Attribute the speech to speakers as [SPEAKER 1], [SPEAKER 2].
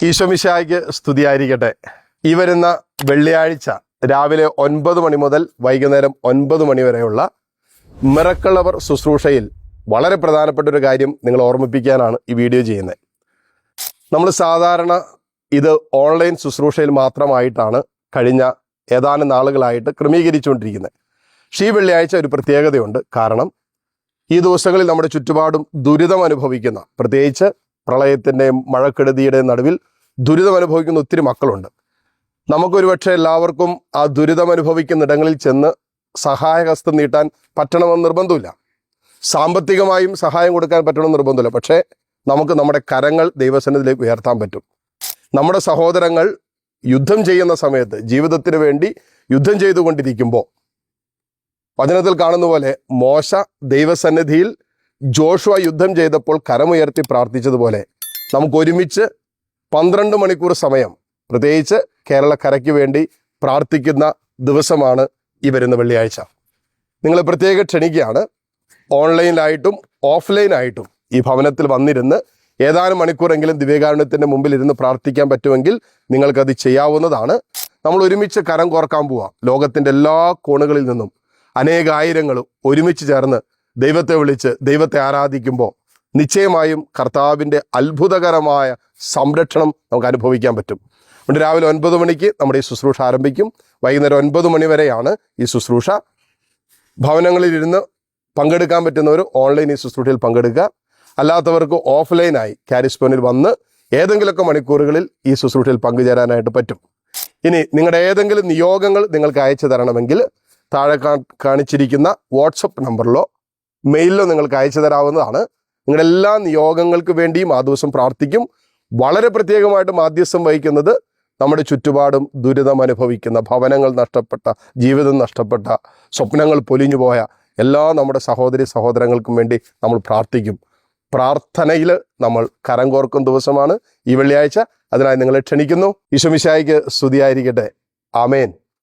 [SPEAKER 1] ഈശോമിശിഹായ്ക്ക് സ്തുതിയായിരിക്കട്ടെ. ഈ വരുന്ന വെള്ളിയാഴ്ച രാവിലെ 9 മണി മുതൽ വൈകുന്നേരം 9 മണി വരെയുള്ള മിറക്കിൾ അവർ ശുശ്രൂഷയിൽ വളരെ പ്രധാനപ്പെട്ട ഒരു കാര്യം നിങ്ങൾ ഓർമ്മിപ്പിക്കാനാണ് ഈ വീഡിയോ ചെയ്യുന്നത്. നമ്മൾ സാധാരണ ഇത് ഓൺലൈൻ ശുശ്രൂഷയിൽ മാത്രമായിട്ടാണ് കഴിഞ്ഞ ഏതാനും നാളുകളായിട്ട് ക്രമീകരിച്ചുകൊണ്ടിരിക്കുന്നത്. പക്ഷേ ഈ വെള്ളിയാഴ്ച ഒരു പ്രത്യേകതയുണ്ട്. കാരണം ഈ ദിവസങ്ങളിൽ നമ്മുടെ ചുറ്റുപാടും ദുരിതം അനുഭവിക്കുന്ന, പ്രത്യേകിച്ച് പ്രളയത്തിൻ്റെയും മഴക്കെടുതിയുടെയും നടുവിൽ ദുരിതം അനുഭവിക്കുന്ന ഒത്തിരി മക്കളുണ്ട്. നമുക്കൊരുപക്ഷെ എല്ലാവർക്കും ആ ദുരിതം അനുഭവിക്കുന്ന ഇടങ്ങളിൽ ചെന്ന് സഹായഹസ്തം നീട്ടാൻ പറ്റണമെന്ന് നിർബന്ധമില്ല. സാമ്പത്തികമായും സഹായം കൊടുക്കാൻ പറ്റണമെന്ന് നിർബന്ധമില്ല. പക്ഷേ നമുക്ക് നമ്മുടെ കരങ്ങൾ ദൈവസന്നിധിയിലേക്ക് ഉയർത്താൻ പറ്റും. നമ്മുടെ സഹോദരങ്ങൾ യുദ്ധം ചെയ്യുന്ന സമയത്ത്, ജീവിതത്തിന് വേണ്ടി യുദ്ധം ചെയ്തുകൊണ്ടിരിക്കുമ്പോൾ, വചനത്തിൽ കാണുന്ന പോലെ മോശ ദൈവസന്നിധിയിൽ ജോഷുവ യുദ്ധം ചെയ്തപ്പോൾ കരമുയർത്തി പ്രാർത്ഥിച്ചതുപോലെ നമുക്ക് ഒരുമിച്ച് 12 മണിക്കൂർ സമയം, പ്രത്യേകിച്ച് കേരളക്കരയ്ക്ക് വേണ്ടി പ്രാർത്ഥിക്കുന്ന ദിവസമാണ് ഈ വരുന്ന വെള്ളിയാഴ്ച. നിങ്ങൾ പ്രത്യേകം ക്ഷണിക്കുകയാണ്. ഓൺലൈനിലായിട്ടും ഓഫ്ലൈനായിട്ടും ഈ ഭവനത്തിൽ വന്നിരുന്ന് ഏതാനും മണിക്കൂറെങ്കിലും ദിവ്യകാരുണ്യത്തിൻ്റെ മുമ്പിൽ ഇരുന്ന് പ്രാർത്ഥിക്കാൻ പറ്റുമെങ്കിൽ നിങ്ങൾക്കത് ചെയ്യാവുന്നതാണ്. നമ്മൾ ഒരുമിച്ച് കരം കോർക്കാൻ പോവാം. ലോകത്തിൻ്റെ എല്ലാ കോണുകളിൽ നിന്നും അനേകായിരങ്ങൾ ഒരുമിച്ച് ചേർന്ന് ദൈവത്തെ വിളിച്ച് ദൈവത്തെ ആരാധിക്കുമ്പോൾ നിശ്ചയമായും കർത്താവിൻ്റെ അത്ഭുതകരമായ സംരക്ഷണം നമുക്ക് അനുഭവിക്കാൻ പറ്റും. അതുകൊണ്ട് രാവിലെ 9 മണിക്ക് നമ്മുടെ ഈ ശുശ്രൂഷ ആരംഭിക്കും. വൈകുന്നേരം 9 മണി വരെയാണ് ഈ ശുശ്രൂഷ. ഭവനങ്ങളിലിരുന്ന് പങ്കെടുക്കാൻ പറ്റുന്നവർ ഓൺലൈൻ ഈ ശുശ്രൂഷയിൽ പങ്കെടുക്കുക. അല്ലാത്തവർക്ക് ഓഫ്ലൈനായി കാരിസ്പോനിൽ വന്ന് ഏതെങ്കിലുമൊക്കെ മണിക്കൂറുകളിൽ ഈ ശുശ്രൂഷയിൽ പങ്കുചേരാനായിട്ട് പറ്റും. ഇനി നിങ്ങളുടെ ഏതെങ്കിലും നിയോഗങ്ങൾ നിങ്ങൾക്ക് അയച്ചു തരണമെങ്കിൽ താഴെ കാണിച്ചിരിക്കുന്ന വാട്സപ്പ് നമ്പറിലോ മെയിലിലോ നിങ്ങൾക്ക് അയച്ചു തരാവുന്നതാണ്. നിങ്ങളുടെ എല്ലാ നിയോഗങ്ങൾക്ക് വേണ്ടിയും ആ ദിവസം പ്രാർത്ഥിക്കും. വളരെ പ്രത്യേകമായിട്ട് മാധ്യസ്ഥം വഹിക്കുന്നത് നമ്മുടെ ചുറ്റുപാടും ദുരിതം അനുഭവിക്കുന്ന, ഭവനങ്ങൾ നഷ്ടപ്പെട്ട, ജീവിതം നഷ്ടപ്പെട്ട, സ്വപ്നങ്ങൾ പൊലിഞ്ഞു പോയ എല്ലാ നമ്മുടെ സഹോദരി സഹോദരങ്ങൾക്കും വേണ്ടി നമ്മൾ പ്രാർത്ഥിക്കും. പ്രാർത്ഥനയിൽ നമ്മൾ കരം കോർക്കും ദിവസമാണ് ഈ വെള്ളിയാഴ്ച. അതിനായി നിങ്ങളെ ക്ഷണിക്കുന്നു. ഈശോമിശിഹായ്ക്ക് സ്തുതിയായിരിക്കട്ടെ. ആമേൻ.